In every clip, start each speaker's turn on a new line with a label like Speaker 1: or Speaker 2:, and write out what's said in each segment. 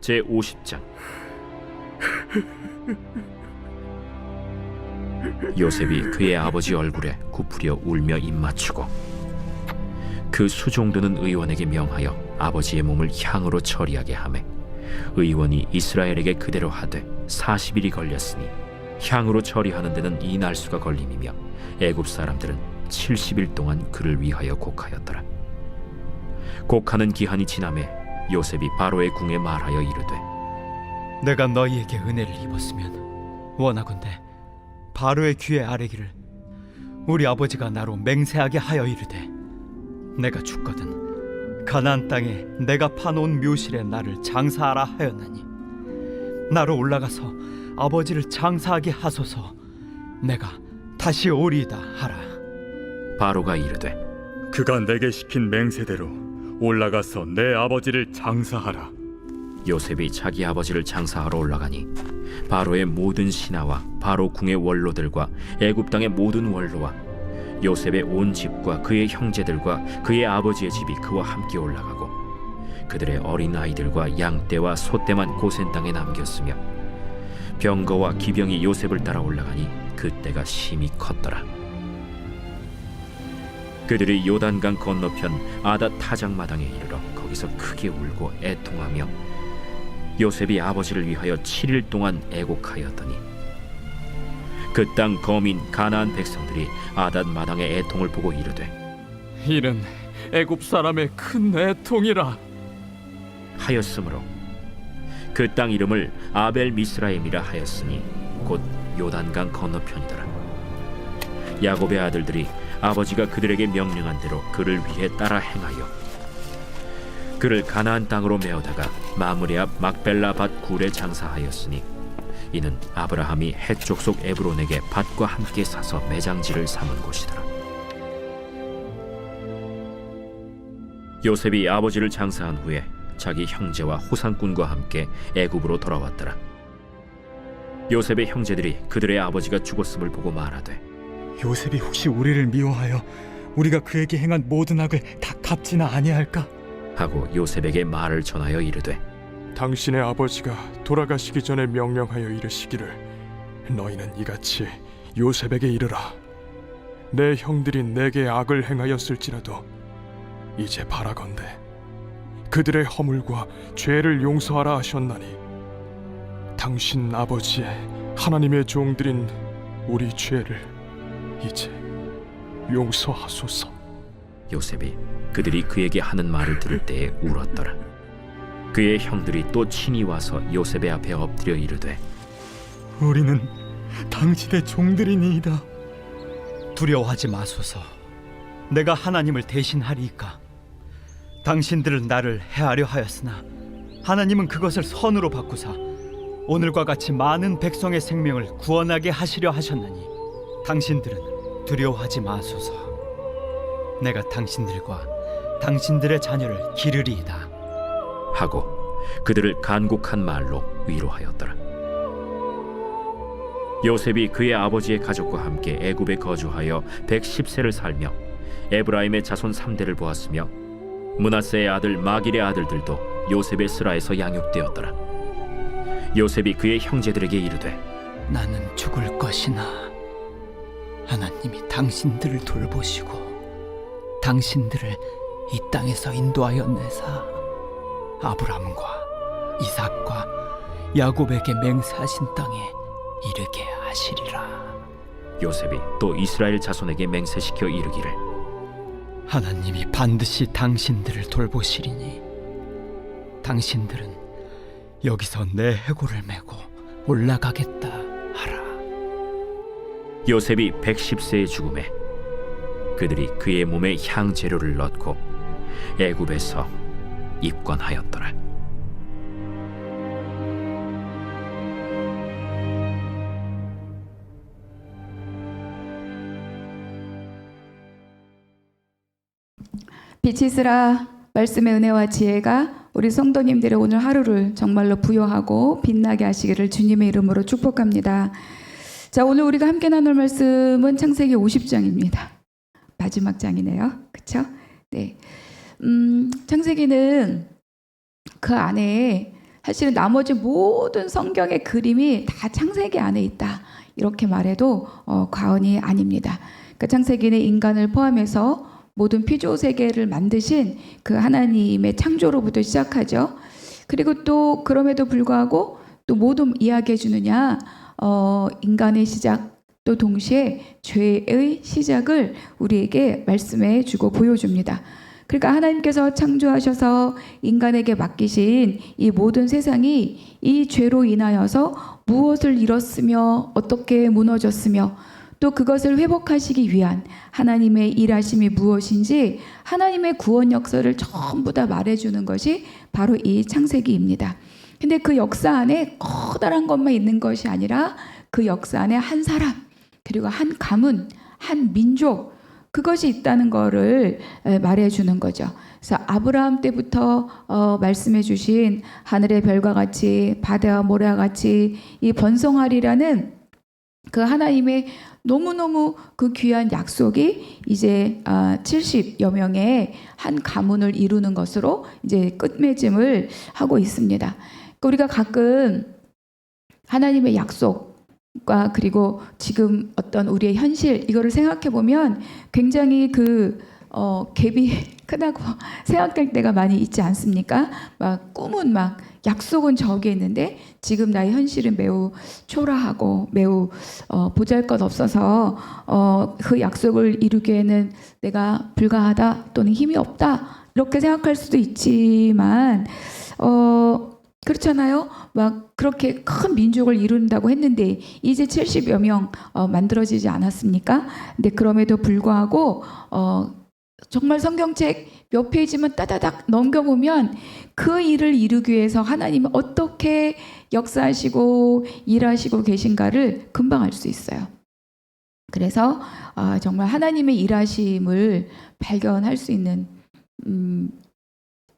Speaker 1: 제50장. 요셉이 그의 아버지 얼굴에 굽으려 울며 입맞추고 그 수종드는 의원에게 명하여 아버지의 몸을 향으로 처리하게 하매 의원이 이스라엘에게 그대로 하되 40일이 걸렸으니 향으로 처리하는 데는 이 날수가 걸림이며 애굽 사람들은 70일 동안 그를 위하여 곡하였더라. 곡하는 기한이 지나매 요셉이 바로의 궁에 말하여 이르되
Speaker 2: 내가 너희에게 은혜를 입었으면 원하건대 바로의 귀에 아뢰기를 우리 아버지가 나로 맹세하게 하여 이르되 내가 죽거든 가나안 땅에 내가 파놓은 묘실에 나를 장사하라 하였나니 나로 올라가서 아버지를 장사하게 하소서 내가 다시 오리이다 하라.
Speaker 1: 바로가 이르되
Speaker 3: 그가 내게 시킨 맹세대로 올라가서 내 아버지를 장사하라.
Speaker 1: 요셉이 자기 아버지를 장사하러 올라가니 바로의 모든 신하와 바로 궁의 원로들과 애굽 땅의 모든 원로와 요셉의 온 집과 그의 형제들과 그의 아버지의 집이 그와 함께 올라가고 그들의 어린 아이들과 양떼와 소떼만 고센 땅에 남겼으며 병거와 기병이 요셉을 따라 올라가니 그때가 심히 컸더라. 그들이 요단강 건너편 아닷 타작마당에 이르러 거기서 크게 울고 애통하며 요셉이 아버지를 위하여 7일 동안 애곡하였더니 그 땅 거민 가나안 백성들이 아닷 마당의 애통을 보고 이르되
Speaker 4: 이는 애굽 사람의 큰 애통이라
Speaker 1: 하였으므로 그 땅 이름을 아벨 미스라임이라 하였으니 곧 요단강 건너편이더라. 야곱의 아들들이 아버지가 그들에게 명령한 대로 그를 위해 따라 행하여 그를 가나안 땅으로 메어다가 마므레 앞 막벨라 밭 굴에 장사하였으니 이는 아브라함이 헷 족속 에브론에게 밭과 함께 사서 매장지를 삼은 곳이더라. 요셉이 아버지를 장사한 후에 자기 형제와 호상꾼과 함께 애굽으로 돌아왔더라. 요셉의 형제들이 그들의 아버지가 죽었음을 보고 말하되
Speaker 5: 요셉이 혹시 우리를 미워하여 우리가 그에게 행한 모든 악을 다 갚지나 아니할까?
Speaker 1: 하고 요셉에게 말을 전하여 이르되
Speaker 4: 당신의 아버지가 돌아가시기 전에 명령하여 이르시기를 너희는 이같이 요셉에게 이르라. 내 형들이 내게 악을 행하였을지라도 이제 바라건대 그들의 허물과 죄를 용서하라 하셨나니 당신 아버지의 하나님의 종들인 우리 죄를 이제 용서하소서.
Speaker 1: 요셉이 그들이 그에게 하는 말을 들을 때에 울었더라. 그의 형들이 또 친히 와서 요셉의 앞에 엎드려 이르되
Speaker 5: 우리는 당신의 종들이니이다.
Speaker 2: 두려워하지 마소서. 내가 하나님을 대신하리이까. 당신들은 나를 해하려 하였으나 하나님은 그것을 선으로 바꾸사 오늘과 같이 많은 백성의 생명을 구원하게 하시려 하셨나니 당신들은 두려워하지 마소서. 내가 당신들과 당신들의 자녀를 기르리이다
Speaker 1: 하고 그들을 간곡한 말로 위로하였더라. 요셉이 그의 아버지의 가족과 함께 애굽에 거주하여 110세를 살며 에브라임의 자손 3대를 보았으며 므낫세의 아들 마길의 아들들도 요셉의 스라에서 양육되었더라. 요셉이 그의 형제들에게 이르되
Speaker 2: 나는 죽을 것이나 하나님이 당신들을 돌보시고 당신들을 이 땅에서 인도하여 내사 아브라함과 이삭과 야곱에게 맹세하신 땅에 이르게 하시리라.
Speaker 1: 요셉이 또 이스라엘 자손에게 맹세시켜 이르기를
Speaker 2: 하나님이 반드시 당신들을 돌보시리니 당신들은 여기서 내 해골을 메고 올라가겠다 하라.
Speaker 1: 요셉이 110세의 죽음에 그들이 그의 몸에 향재료를 넣고 애굽에서 입건하였더라.
Speaker 6: 빛이 있으라. 말씀의 은혜와 지혜가 우리 성도님들의 오늘 하루를 정말로 부여하고 빛나게 하시기를 주님의 이름으로 축복합니다. 자, 오늘 우리가 함께 나눌 말씀은 창세기 50장입니다. 마지막 장이네요. 그렇죠? 네. 창세기는 그 안에 사실은 나머지 모든 성경의 그림이 다 창세기 안에 있다. 이렇게 말해도 과언이 아닙니다. 그러니까 창세기는 인간을 포함해서 모든 피조 세계를 만드신 그 하나님의 창조로부터 시작하죠. 그리고 또 그럼에도 불구하고 또 모두 이야기해 주느냐, 인간의 시작 또 동시에 죄의 시작을 우리에게 말씀해 주고 보여줍니다. 그러니까 하나님께서 창조하셔서 인간에게 맡기신 이 모든 세상이 이 죄로 인하여서 무엇을 잃었으며 어떻게 무너졌으며 또 그것을 회복하시기 위한 하나님의 일하심이 무엇인지 하나님의 구원 역사를 전부 다 말해주는 것이 바로 이 창세기입니다. 근데 그 역사 안에 커다란 것만 있는 것이 아니라 그 역사 안에 한 사람, 그리고 한 가문, 한 민족, 그것이 있다는 것을 말해주는 거죠. 그래서 아브라함 때부터 말씀해 주신 하늘의 별과 같이 바다와 모래와 같이 이 번성하리라는 그 하나님의 너무너무 그 귀한 약속이 이제 70여 명의 한 가문을 이루는 것으로 이제 끝맺음을 하고 있습니다. 그러니까 우리가 가끔 하나님의 약속과 그리고 지금 어떤 우리의 현실 이거를 생각해 보면 굉장히 그 갭이 크다고 생각될 때가 많이 있지 않습니까? 막 꿈은 막 약속은 저기에 있는데 지금 나의 현실은 매우 초라하고 매우 보잘것없어서 그 약속을 이루기에는 내가 불가하다 또는 힘이 없다 이렇게 생각할 수도 있지만 그렇잖아요. 막 그렇게 큰 민족을 이룬다고 했는데 이제 70여 명 만들어지지 않았습니까? 근데 그럼에도 불구하고 정말 성경책 몇 페이지만 따다닥 넘겨보면 그 일을 이루기 위해서 하나님이 어떻게 역사하시고 일하시고 계신가를 금방 알 수 있어요. 그래서 정말 하나님의 일하심을 발견할 수 있는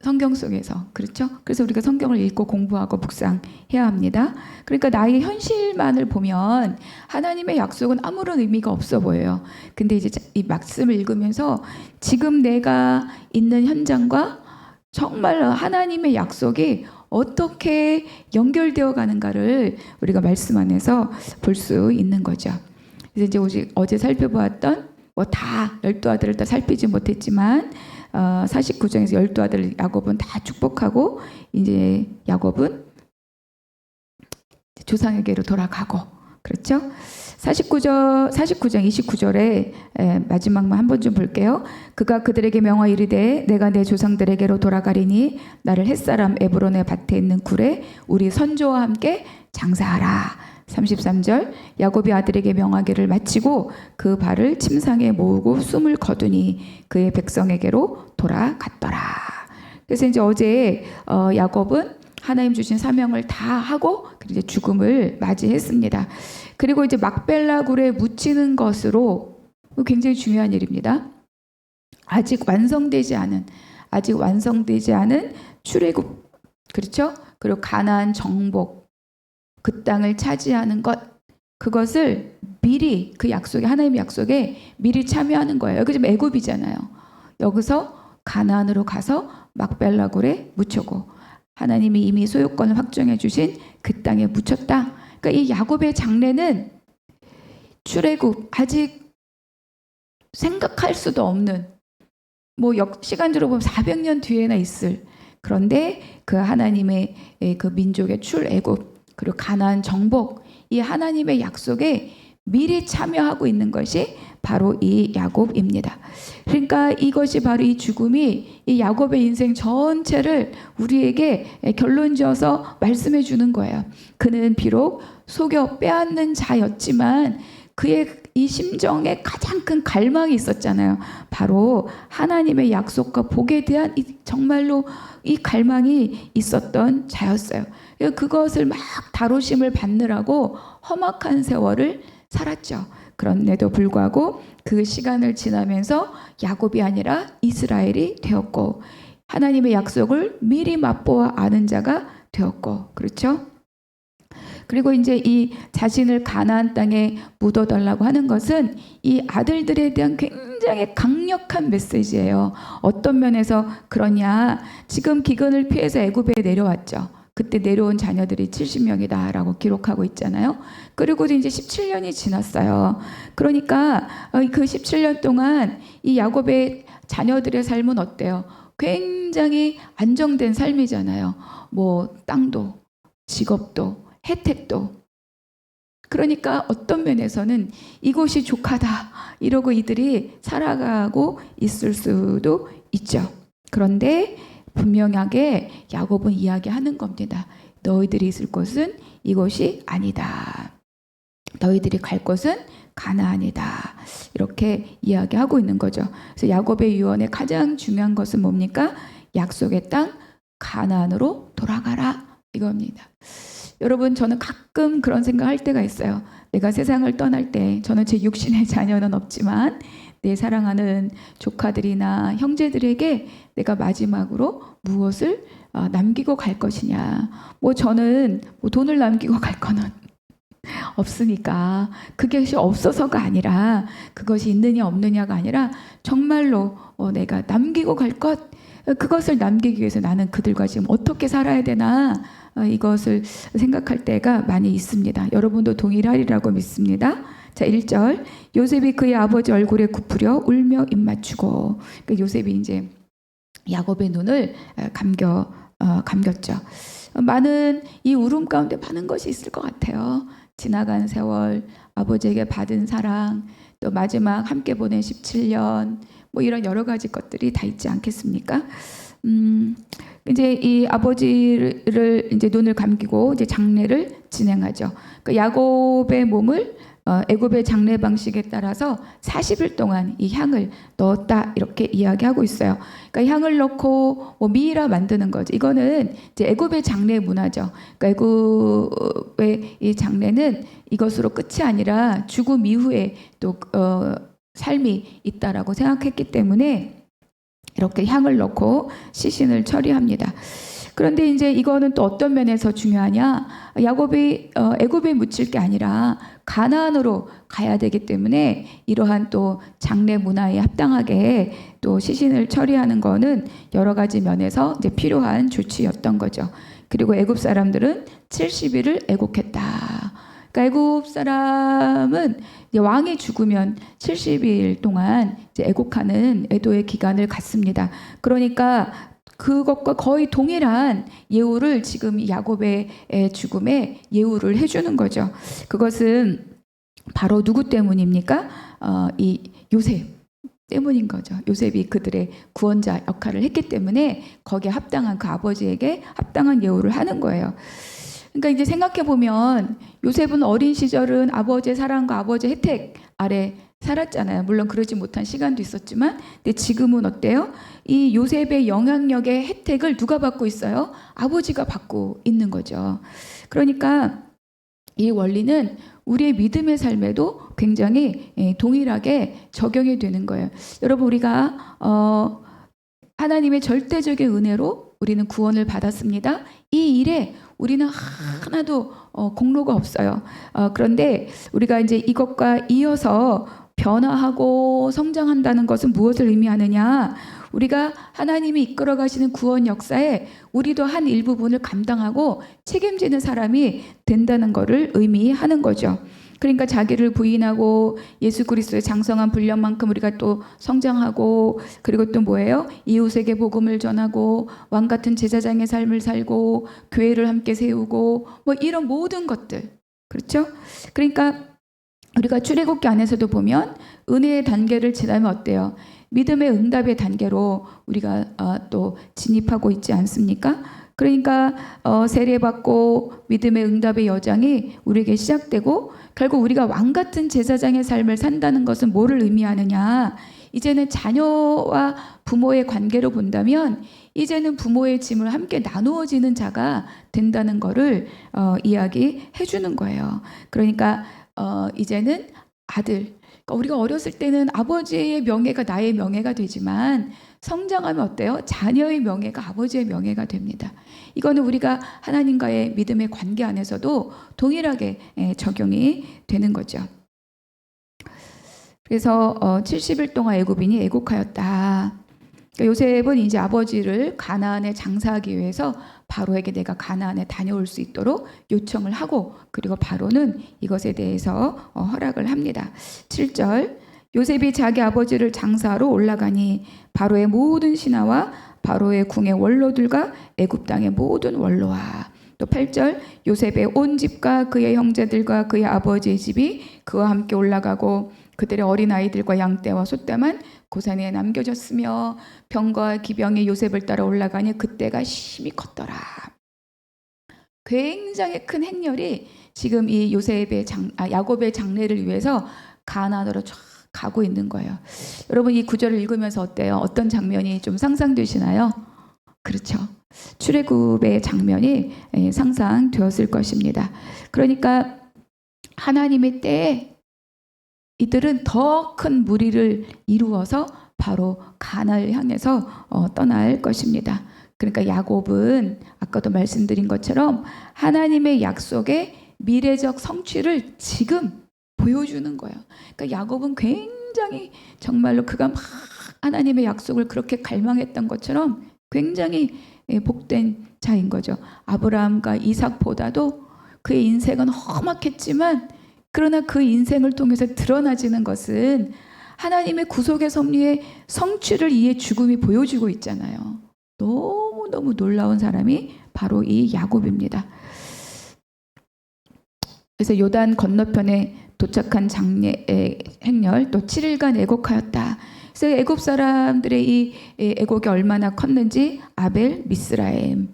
Speaker 6: 성경 속에서, 그렇죠? 그래서 우리가 성경을 읽고 공부하고 묵상해야 합니다. 그러니까 나의 현실만을 보면 하나님의 약속은 아무런 의미가 없어 보여요. 근데 이제 이 말씀을 읽으면서 지금 내가 있는 현장과 정말 하나님의 약속이 어떻게 연결되어 가는가를 우리가 말씀 안에서 볼 수 있는 거죠. 그래서 이제 어제 살펴보았던 뭐 다 12아들을 다 살피지 못했지만 49장에서 12아들 야곱은 다 축복하고 이제 야곱은 조상에게로 돌아가고, 그렇죠? 49장 29절에 마지막만 한 번 좀 볼게요. 그가 그들에게 명하 이르되 내가 내 조상들에게로 돌아가리니 나를 햇사람 에브론의 밭에 있는 굴에 우리 선조와 함께 장사하라. 33절 야곱이 아들에게 명하기를 마치고 그 발을 침상에 모으고 숨을 거두니 그의 백성에게로 돌아갔더라. 그래서 이제 어제 야곱은 하나님 주신 사명을 다 하고 이제 죽음을 맞이했습니다. 그리고 이제 막벨라 굴에 묻히는 것으로 굉장히 중요한 일입니다. 아직 완성되지 않은 출애굽, 그렇죠? 그리고 가나안 정복, 그 땅을 차지하는 것, 그것을 미리 그 약속에, 하나님의 약속에 미리 참여하는 거예요. 여기 지금 애굽이잖아요. 여기서 가나안으로 가서 막벨라 굴에 묻히고 하나님이 이미 소유권을 확정해 주신 그 땅에 묻혔다. 그러니까 이 야곱의 장래는 출애굽, 아직 생각할 수도 없는, 뭐 시간으로 보면 400년 뒤에나 있을, 그런데 그 하나님의 그 민족의 출애굽 그리고 가나안 정복, 이 하나님의 약속에 미리 참여하고 있는 것이 바로 이 야곱입니다. 그러니까 이것이 바로 이 죽음이 이 야곱의 인생 전체를 우리에게 결론지어서 말씀해 주는 거예요. 그는 비록 속여 빼앗는 자였지만 그의 이 심정에 가장 큰 갈망이 있었잖아요. 바로 하나님의 약속과 복에 대한 정말로 이 갈망이 있었던 자였어요. 그것을 막 다루심을 받느라고 험악한 세월을 살았죠. 그런데도 불구하고 그 시간을 지나면서 야곱이 아니라 이스라엘이 되었고 하나님의 약속을 미리 맛보아 아는 자가 되었고, 그렇죠? 그리고 이제 이 자신을 가나안 땅에 묻어달라고 하는 것은 이 아들들에 대한 굉장히 강력한 메시지예요. 어떤 면에서 그러냐? 지금 기근을 피해서 애굽에 내려왔죠. 그때 내려온 자녀들이 70명이다라고 기록하고 있잖아요. 그리고 이제 17년이 지났어요. 그러니까 그 17년 동안 이 야곱의 자녀들의 삶은 어때요? 굉장히 안정된 삶이잖아요. 뭐 땅도, 직업도, 혜택도. 그러니까 어떤 면에서는 이곳이 족하다 이러고 이들이 살아가고 있을 수도 있죠. 그런데 분명하게 야곱은 이야기하는 겁니다. 너희들이 있을 곳은 이곳이 아니다. 너희들이 갈 곳은 가나안이다. 이렇게 이야기하고 있는 거죠. 그래서 야곱의 유언의 가장 중요한 것은 뭡니까? 약속의 땅 가나안으로 돌아가라 이겁니다. 여러분, 저는 가끔 그런 생각할 때가 있어요. 내가 세상을 떠날 때 저는 제 육신의 자녀는 없지만 내 사랑하는 조카들이나 형제들에게 내가 마지막으로 무엇을 남기고 갈 것이냐. 뭐 저는 뭐 돈을 남기고 갈 거는 없으니까 그것이 없어서가 아니라 그것이 있느냐 없느냐가 아니라 정말로 내가 남기고 갈 것, 그것을 남기기 위해서 나는 그들과 지금 어떻게 살아야 되나 이것을 생각할 때가 많이 있습니다. 여러분도 동일하리라고 믿습니다. 자, 1절. 요셉이 그의 아버지 얼굴에 굽으려 울며 입맞추고. 그러니까 요셉이 이제 야곱의 눈을 감겼죠. 많은 이 울음 가운데 많은 것이 있을 것 같아요. 지나간 세월, 아버지에게 받은 사랑, 또 마지막 함께 보낸 17년, 뭐 이런 여러 가지 것들이 다 있지 않겠습니까? 이제 이 아버지를 이제 눈을 감기고 이제 장례를 진행하죠. 그러니까 야곱의 몸을 애굽의 장례 방식에 따라서 40일 동안 이 향을 넣었다 이렇게 이야기하고 있어요. 그러니까 향을 넣고 뭐 미이라 만드는 거죠. 이거는 이제 애굽의 장례 문화죠. 그러니까 애굽의 이 장례는 이것으로 끝이 아니라 죽음 이후에 또 삶이 있다라고 생각했기 때문에 이렇게 향을 넣고 시신을 처리합니다. 그런데 이제 이거는 또 어떤 면에서 중요하냐? 야곱이 애굽에 묻힐 게 아니라 가나안으로 가야 되기 때문에 이러한 또 장례 문화에 합당하게 또 시신을 처리하는 거는 여러 가지 면에서 이제 필요한 조치였던 거죠. 그리고 애굽 사람들은 70일을 애곡했다. 그러니까 애굽 사람은 이제 왕이 죽으면 70일 동안 이제 애곡하는 애도의 기간을 갖습니다. 그러니까 그것과 거의 동일한 예우를 지금 야곱의 죽음에 예우를 해주는 거죠. 그것은 바로 누구 때문입니까? 이 요셉 때문인 거죠. 요셉이 그들의 구원자 역할을 했기 때문에 거기에 합당한 그 아버지에게 합당한 예우를 하는 거예요. 그러니까 이제 생각해 보면 요셉은 어린 시절은 아버지의 사랑과 아버지의 혜택 아래 살았잖아요. 물론 그러지 못한 시간도 있었지만, 근데 지금은 어때요? 이 요셉의 영향력의 혜택을 누가 받고 있어요? 아버지가 받고 있는 거죠. 그러니까 이 원리는 우리의 믿음의 삶에도 굉장히 동일하게 적용이 되는 거예요. 여러분, 우리가 하나님의 절대적인 은혜로 우리는 구원을 받았습니다. 이 일에 우리는 하나도 공로가 없어요. 그런데 우리가 이제 이것과 이어서 변화하고 성장한다는 것은 무엇을 의미하느냐? 우리가 하나님이 이끌어 가시는 구원 역사에 우리도 한 일부분을 감당하고 책임지는 사람이 된다는 것을 의미하는 거죠. 그러니까 자기를 부인하고 예수 그리스도의 장성한 분량만큼 우리가 또 성장하고, 그리고 또 뭐예요? 이웃에게 복음을 전하고 왕 같은 제사장의 삶을 살고 교회를 함께 세우고 뭐 이런 모든 것들, 그렇죠? 그러니까 우리가 출애굽기 안에서도 보면 은혜의 단계를 지나면 어때요? 믿음의 응답의 단계로 우리가 또 진입하고 있지 않습니까? 그러니까 세례받고 믿음의 응답의 여정이 우리에게 시작되고, 결국 우리가 왕 같은 제사장의 삶을 산다는 것은 뭐를 의미하느냐? 이제는 자녀와 부모의 관계로 본다면 이제는 부모의 짐을 함께 나누어지는 자가 된다는 것을 이야기해 주는 거예요. 그러니까 이제는 아들, 그러니까 우리가 어렸을 때는 아버지의 명예가 나의 명예가 되지만 성장하면 어때요? 자녀의 명예가 아버지의 명예가 됩니다. 이거는 우리가 하나님과의 믿음의 관계 안에서도 동일하게 적용이 되는 거죠. 그래서 70일 동안 애굽인이 애곡하였다. 그러니까 요셉은 이제 아버지를 가나안에 장사하기 위해서 바로에게 내가 가나안에 다녀올 수 있도록 요청을 하고, 그리고 바로는 이것에 대해서 허락을 합니다. 7절, 요셉이 자기 아버지를 장사하러 올라가니 바로의 모든 신하와 바로의 궁의 원로들과 애굽 땅의 모든 원로와, 또 8절, 요셉의 온 집과 그의 형제들과 그의 아버지의 집이 그와 함께 올라가고 그들의 어린아이들과 양떼와 소떼만 고산에 남겨졌으며 병과 기병이 요셉을 따라 올라가니 그때가 심히 컸더라. 굉장히 큰 행렬이 지금 이 야곱의 장례를 위해서 가나안으로 쫙 가고 있는 거예요. 여러분, 이 구절을 읽으면서 어때요? 어떤 장면이 좀 상상되시나요? 그렇죠. 출애굽의 장면이 상상되었을 것입니다. 그러니까 하나님의 때에 이들은 더 큰 무리를 이루어서 바로 가나안을 향해서 떠날 것입니다. 그러니까 야곱은 아까도 말씀드린 것처럼 하나님의 약속의 미래적 성취를 지금 보여주는 거예요. 그러니까 야곱은 굉장히 정말로 그가 막 하나님의 약속을 그렇게 갈망했던 것처럼 굉장히 복된 자인 거죠. 아브라함과 이삭보다도 그의 인생은 험악했지만, 그러나 그 인생을 통해서 드러나지는 것은 하나님의 구속의 섭리의 성취를 이에 죽음이 보여주고 있잖아요. 너무너무 놀라운 사람이 바로 이 야곱입니다. 그래서 요단 건너편에 도착한 장례 행렬, 또 7일간 애곡하였다. 그래서 애굽 사람들의 이 애곡이 얼마나 컸는지 아벨 미스라임이라는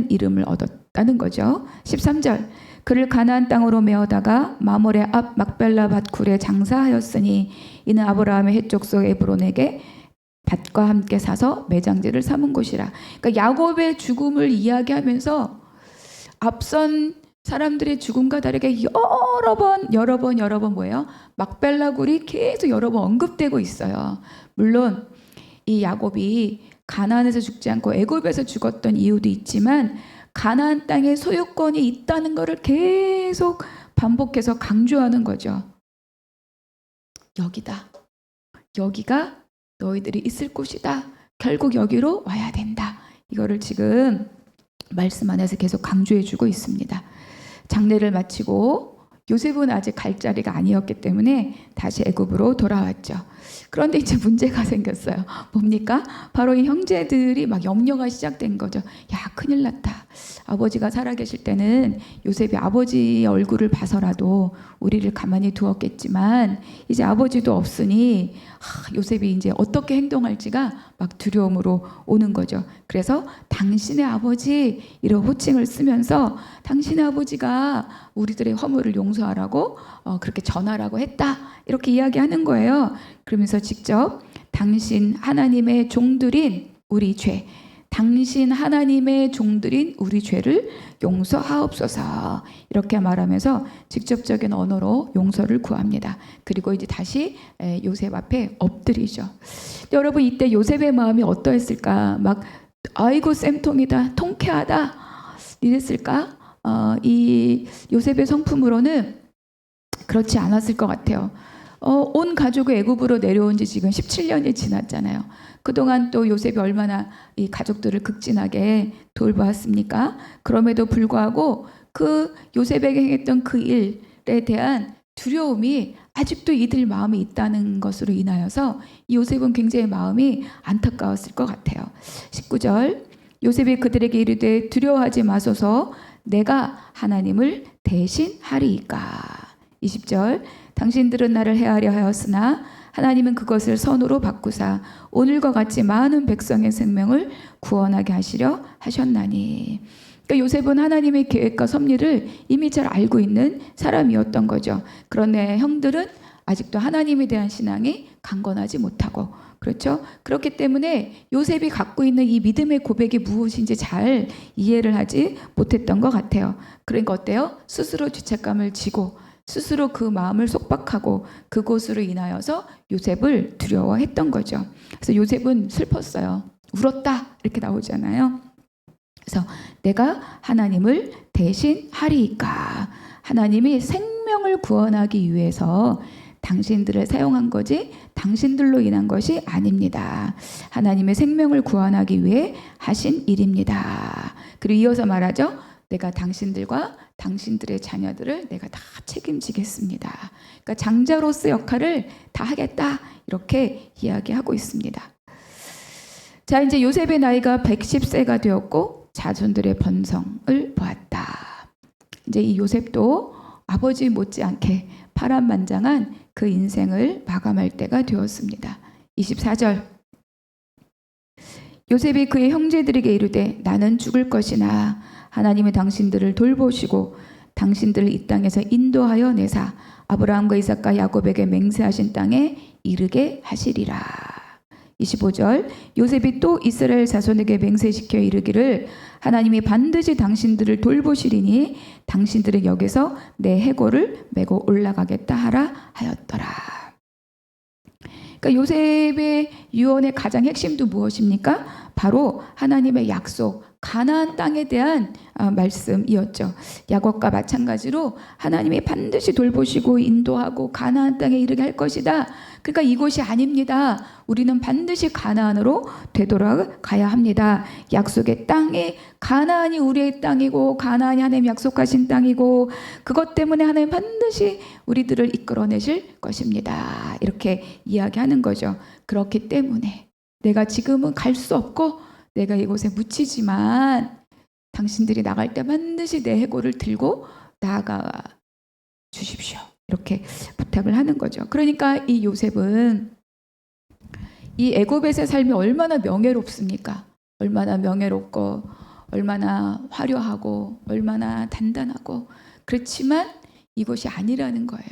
Speaker 6: 이름을 얻었다는 거죠. 13절, 그를 가나안 땅으로 메어다가 마몰의 앞 막벨라 밭굴에 장사하였으니 이는 아브라함의 헷족속 에브론에게 밭과 함께 사서 매장지를 삼은 곳이라. 그러니까 야곱의 죽음을 이야기하면서 앞선 사람들의 죽음과 다르게 여러 번 뭐예요? 막벨라 굴이 계속 여러 번 언급되고 있어요. 물론 이 야곱이 가나안에서 죽지 않고 애굽에서 죽었던 이유도 있지만 가나안 땅에 소유권이 있다는 것을 계속 반복해서 강조하는 거죠. 여기다. 여기가 너희들이 있을 곳이다. 결국 여기로 와야 된다. 이거를 지금 말씀 안에서 계속 강조해주고 있습니다. 장례를 마치고 요셉은 아직 갈 자리가 아니었기 때문에 다시 애굽으로 돌아왔죠. 그런데 이제 문제가 생겼어요. 뭡니까? 바로 이 형제들이 막 염려가 시작된 거죠. 야, 큰일 났다. 아버지가 살아계실 때는 요셉이 아버지의 얼굴을 봐서라도 우리를 가만히 두었겠지만 이제 아버지도 없으니 요셉이 이제 어떻게 행동할지가 막 두려움으로 오는 거죠. 그래서 당신의 아버지 이런 호칭을 쓰면서 당신의 아버지가 우리들의 허물을 용서하라고 그렇게 전하라고 했다. 이렇게 이야기하는 거예요. 그러면서 직접 당신 하나님의 종들인 우리 죄, 당신 하나님의 종들인 우리 죄를 용서하옵소서 이렇게 말하면서 직접적인 언어로 용서를 구합니다. 그리고 이제 다시 요셉 앞에 엎드리죠. 여러분, 이때 요셉의 마음이 어떠했을까? 막 아이고 쌤통이다, 통쾌하다 이랬을까? 이 요셉의 성품으로는 그렇지 않았을 것 같아요. 온 가족이 애굽으로 내려온 지 지금 17년이 지났잖아요. 그동안 또 요셉이 얼마나 이 가족들을 극진하게 돌보았습니까? 그럼에도 불구하고 그 요셉에게 행했던 그 일에 대한 두려움이 아직도 이들 마음에 있다는 것으로 인하여서 이 요셉은 굉장히 마음이 안타까웠을 것 같아요. 19절, 요셉이 그들에게 이르되 두려워하지 마소서 내가 하나님을 대신하리이까. 20절, 당신들은 나를 해하려 하였으나 하나님은 그것을 선으로 바꾸사 오늘과 같이 많은 백성의 생명을 구원하게 하시려 하셨나니. 그러니까 요셉은 하나님의 계획과 섭리를 이미 잘 알고 있는 사람이었던 거죠. 그런데 형들은 아직도 하나님에 대한 신앙이 강건하지 못하고, 그렇죠? 그렇기 때문에 요셉이 갖고 있는 이 믿음의 고백이 무엇인지 잘 이해를 하지 못했던 것 같아요. 그러니까 어때요? 스스로 죄책감을 지고 스스로 그 마음을 속박하고 그것으로 인하여서 요셉을 두려워했던 거죠. 그래서 요셉은 슬펐어요. 울었다 이렇게 나오잖아요. 그래서 내가 하나님을 대신하리이까. 하나님이 생명을 구원하기 위해서 당신들을 사용한 거지 당신들로 인한 것이 아닙니다. 하나님의 생명을 구원하기 위해 하신 일입니다. 그리고 이어서 말하죠. 내가 당신들과 당신들의 자녀들을 내가 다 책임지겠습니다. 그러니까 장자로서 역할을 다 하겠다 이렇게 이야기하고 있습니다. 자, 이제 요셉의 나이가 110세가 되었고 자손들의 번성을 보았다. 이제 이 요셉도 아버지 못지않게 파란만장한 그 인생을 마감할 때가 되었습니다. 24절 요셉이 그의 형제들에게 이르되 나는 죽을 것이나 하나님이 당신들을 돌보시고 당신들을 이 땅에서 인도하여 내사 아브라함과 이삭과 야곱에게 맹세하신 땅에 이르게 하시리라. 25절 요셉이 또 이스라엘 자손에게 맹세시켜 이르기를 하나님이 반드시 당신들을 돌보시리니 당신들은 여기서 내 해골을 메고 올라가겠다 하라 하였더라. 그러니까 요셉의 유언의 가장 핵심도 무엇입니까? 바로 하나님의 약속, 가나안 땅에 대한 말씀이었죠. 야곱과 마찬가지로 하나님이 반드시 돌보시고 인도하고 가나안 땅에 이르게 할 것이다. 그러니까 이곳이 아닙니다. 우리는 반드시 가나안으로 되돌아가야 합니다. 약속의 땅에 가나안이 우리의 땅이고 가나안이 하나님 약속하신 땅이고 그것 때문에 하나님 반드시 우리들을 이끌어내실 것입니다. 이렇게 이야기하는 거죠. 그렇기 때문에 내가 지금은 갈 수 없고 내가 이곳에 묻히지만 당신들이 나갈 때 반드시 내 해골을 들고 나아가 주십시오. 이렇게 부탁을 하는 거죠. 그러니까 이 요셉은 이 애굽에서의 삶이 얼마나 명예롭습니까? 얼마나 명예롭고 얼마나 화려하고 얼마나 단단하고 그렇지만 이것이 아니라는 거예요.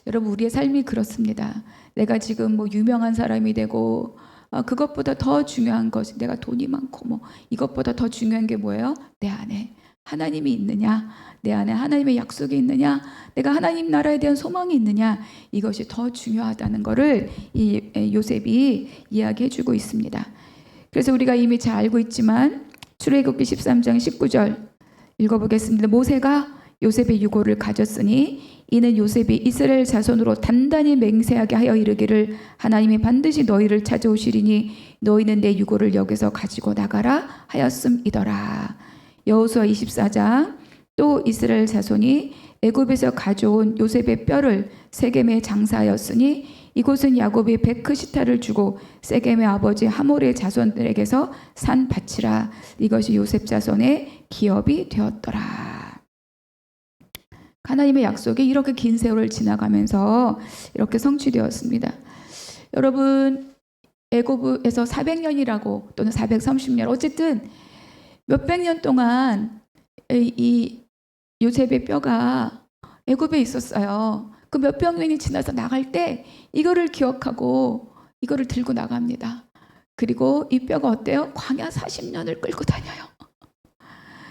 Speaker 6: 여러분 우리의 삶이 그렇습니다. 내가 지금 뭐 유명한 사람이 되고 그것보다 더 중요한 것이 내가 돈이 많고 뭐 이것보다 더 중요한 게 뭐예요? 내 안에 하나님이 있느냐, 내 안에 하나님의 약속이 있느냐, 내가 하나님 나라에 대한 소망이 있느냐, 이것이 더 중요하다는 것을 이 요셉이 이야기해주고 있습니다. 그래서 우리가 이미 잘 알고 있지만 출애굽기 13장 19절 읽어보겠습니다. 모세가 요셉의 유고를 가졌으니 이는 요셉이 이스라엘 자손으로 단단히 맹세하게 하여 이르기를 하나님이 반드시 너희를 찾아오시리니 너희는 내 유고를 여기서 가지고 나가라 하였음이더라. 여호수아 24장 또 이스라엘 자손이 애굽에서 가져온 요셉의 뼈를 세겜에 장사하였으니 이곳은 야곱이 베크시타를 주고 세겜의 아버지 하몰의 자손들에게서 산 밭이라. 이것이 요셉 자손의 기업이 되었더라. 하나님의 약속이 이렇게 긴 세월을 지나가면서 이렇게 성취되었습니다. 여러분 애굽에서 400년이라고 또는 430년 어쨌든 몇백 년 동안 이 요셉의 뼈가 애굽에 있었어요. 그 몇백 년이 지나서 나갈 때 이거를 기억하고 이거를 들고 나갑니다. 그리고 이 뼈가 어때요? 광야 40년을 끌고 다녀요.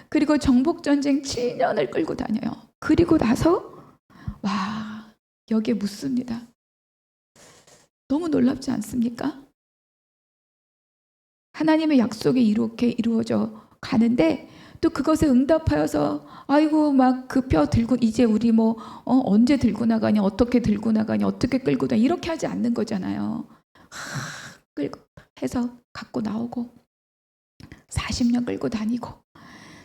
Speaker 6: 그리고 정복전쟁 7년을 끌고 다녀요. 그리고 나서 와 여기에 묻습니다. 너무 놀랍지 않습니까? 하나님의 약속이 이렇게 이루어져 가는데 또 그것에 응답하여서 아이고 막 그 뼈 들고 이제 우리 뭐 언제 들고 나가냐 어떻게 들고 나가냐 어떻게 끌고 다냐 이렇게 하지 않는 거잖아요. 끌고 해서 갖고 나오고 40년 끌고 다니고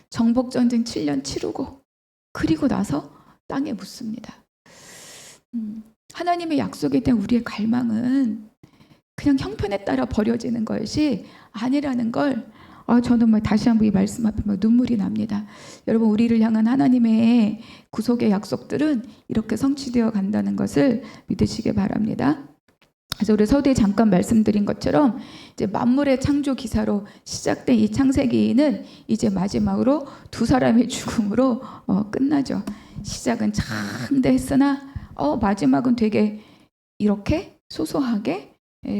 Speaker 6: 정복전쟁 7년 치르고 그리고 나서 땅에 묻습니다. 하나님의 약속에 대한 우리의 갈망은 그냥 형편에 따라 버려지는 것이 아니라는 걸 저는 다시 한번 이 말씀 앞에 눈물이 납니다. 여러분 우리를 향한 하나님의 구속의 약속들은 이렇게 성취되어 간다는 것을 믿으시기 바랍니다. 그래서 우리 서두에 잠깐 말씀드린 것처럼 이제 만물의 창조 기사로 시작된 이 창세기는 이제 마지막으로 두 사람의 죽음으로 끝나죠. 시작은 장대했으나 마지막은 되게 이렇게 소소하게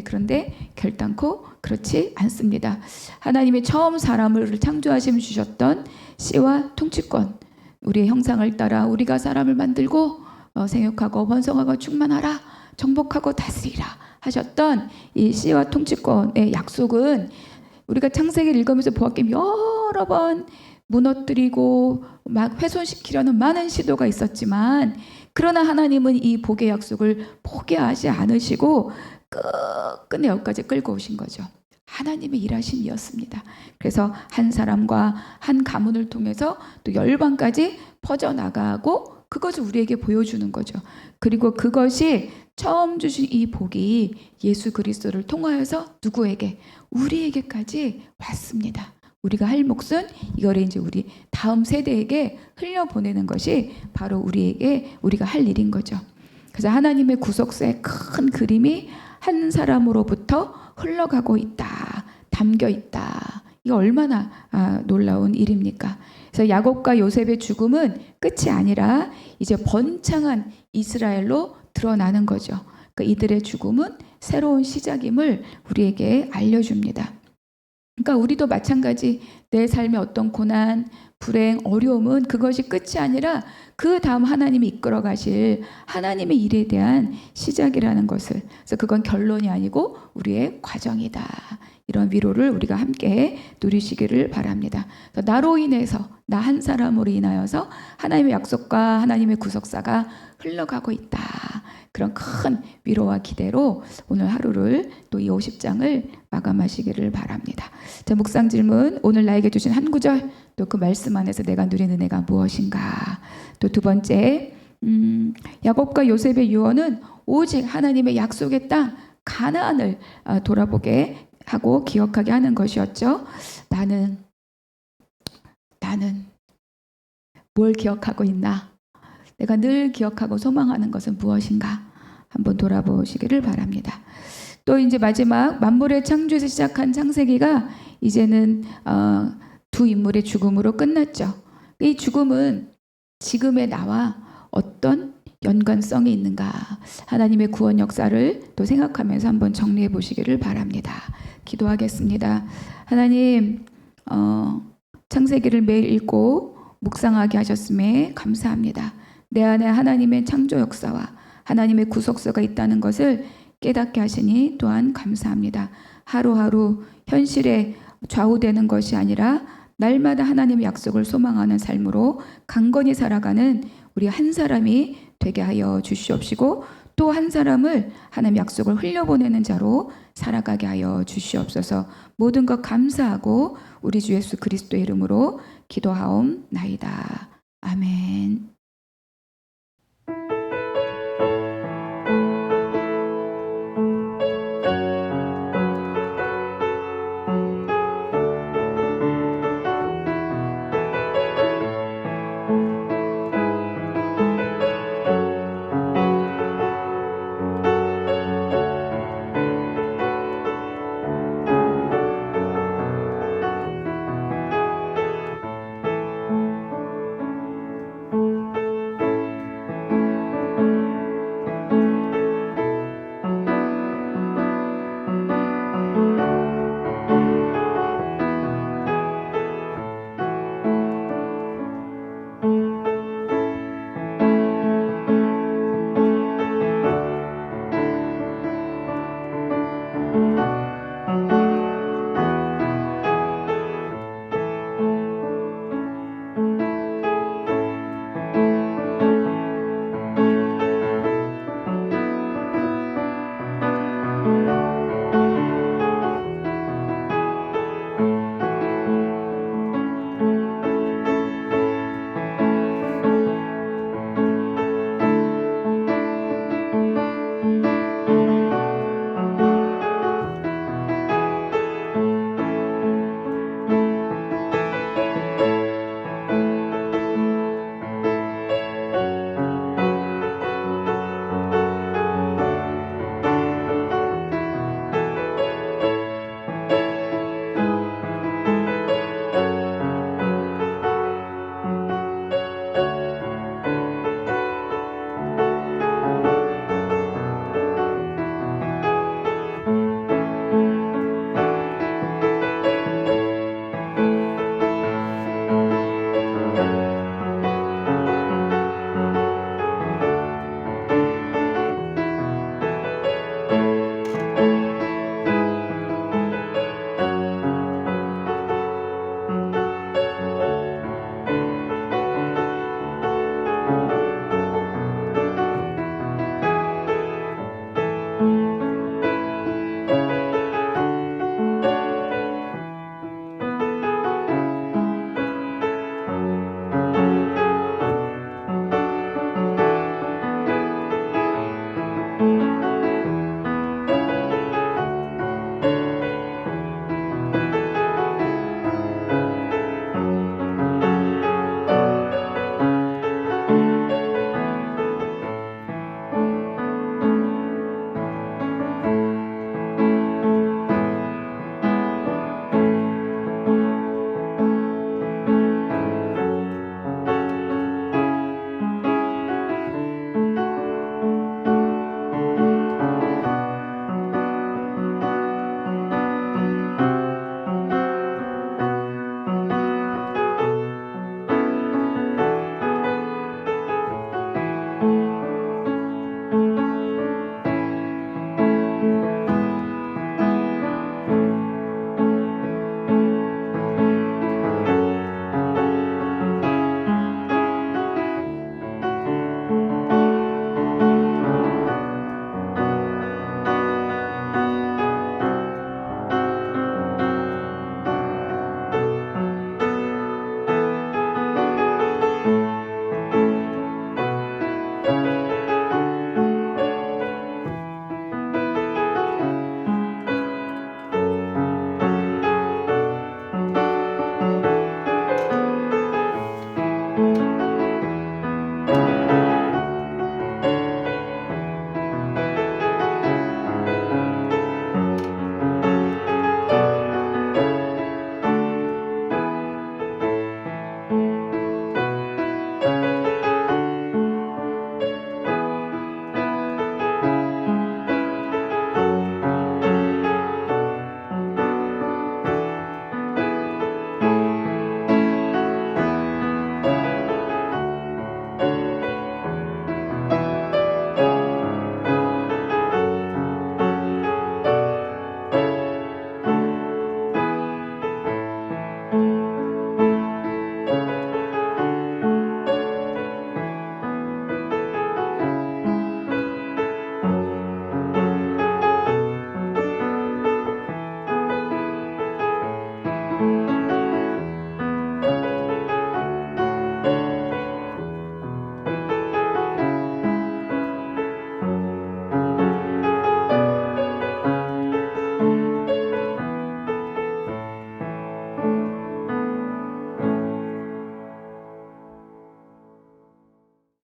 Speaker 6: 그런데 결단코 그렇지 않습니다. 하나님이 처음 사람을 창조하시며 주셨던 씨와 통치권 우리의 형상을 따라 우리가 사람을 만들고 생육하고 번성하고 충만하라 정복하고 다스리라 하셨던 이 씨와 통치권의 약속은 우리가 창세기를 읽으면서 보았기에 여러 번 무너뜨리고 막 훼손시키려는 많은 시도가 있었지만 그러나 하나님은 이 복의 약속을 포기하지 않으시고 끝끝내 여기까지 끌고 오신 거죠. 하나님의 일하심이었습니다. 그래서 한 사람과 한 가문을 통해서 또 열방까지 퍼져나가고 그것을 우리에게 보여주는 거죠. 그리고 그것이 처음 주신 이 복이 예수 그리스도를 통하여서 누구에게? 우리에게까지 왔습니다. 우리가 할 몫은 이거를 이제 우리 다음 세대에게 흘려보내는 것이 바로 우리가 할 일인 거죠. 그래서 하나님의 구속사의 큰 그림이 한 사람으로부터 흘러가고 있다, 담겨 있다. 이거 얼마나 놀라운 일입니까? 그래서 야곱과 요셉의 죽음은 끝이 아니라 이제 번창한 이스라엘로 드러나는 거죠. 그러니까 이들의 죽음은 새로운 시작임을 우리에게 알려줍니다. 그러니까 우리도 마찬가지 내 삶의 어떤 고난, 불행, 어려움은 그것이 끝이 아니라 그 다음 하나님이 이끌어 가실 하나님의 일에 대한 시작이라는 것을, 그래서 그건 결론이 아니고 우리의 과정이다. 이런 위로를 우리가 함께 누리시기를 바랍니다. 나로 인해서, 나 한 사람으로 인하여서 하나님의 약속과 하나님의 구속사가 흘러가고 있다. 그런 큰 위로와 기대로 오늘 하루를 또 이 50장을 마감하시기를 바랍니다. 자, 묵상 질문. 오늘 나에게 주신 한 구절, 또 그 말씀 안에서 내가 누리는 은혜가 무엇인가. 또 두 번째, 야곱과 요셉의 유언은 오직 하나님의 약속의 땅 가나안을 돌아보게 하고 기억하게 하는 것이었죠. 나는 뭘 기억하고 있나? 내가 늘 기억하고 소망하는 것은 무엇인가? 한번 돌아보시기를 바랍니다. 또 이제 마지막 만물의 창조에서 시작한 창세기가 이제는 두 인물의 죽음으로 끝났죠. 이 죽음은 지금의 나와 어떤 연관성이 있는가? 하나님의 구원 역사를 또 생각하면서 한번 정리해 보시기를 바랍니다. 기도하겠습니다. 하나님, 창세기를 매일 읽고 묵상하게 하셨음에 감사합니다. 내 안에 하나님의 창조 역사와 하나님의 구속사가 있다는 것을 깨닫게 하시니 또한 감사합니다. 하루하루 현실에 좌우되는 것이 아니라 날마다 하나님의 약속을 소망하는 삶으로 강건히 살아가는 우리 한 사람이 되게 하여 주시옵시고, 또 한 사람을 하나님의 약속을 흘려보내는 자로 살아가게 하여 주시옵소서. 모든 것 감사하고 우리 주 예수 그리스도의 이름으로 기도하옵나이다. 아멘.